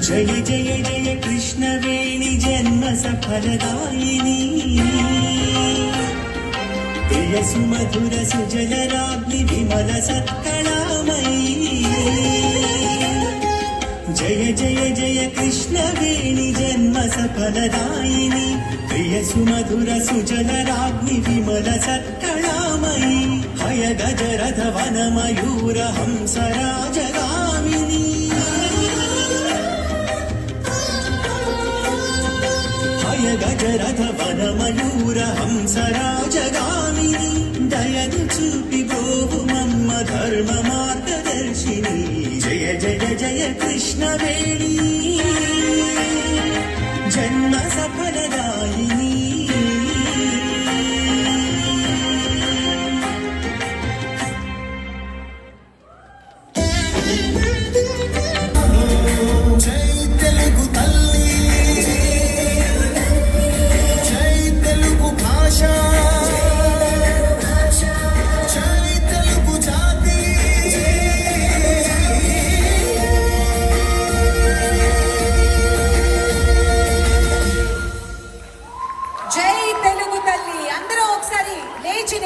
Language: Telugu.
జయ జయ జయ కృష్ణవేణి జన్మ సఫలదాయిని ప్రియ సుమధుర సుజలరాగ్ని విమల సత్కళామయీ జయ జయ జయ కృష్ణవేణి జన్మ సఫలదాయిని ప్రియ సుమధుర సుజలరాగ్ని విమల సత్కళామయీ హయ గజరథ వన మయూర హంసరాజగామిని హయ గజరథ వన మయూర హంసరాజగామిని దయను చూపి గోవు మమ్మ ధర్మ మార్గదర్శిని జయ జయ జయ కృష్ణవేణి జన్మ సఫలదాయిని జై తెలుగు తల్లి అందరూ ఒకసారి లేచి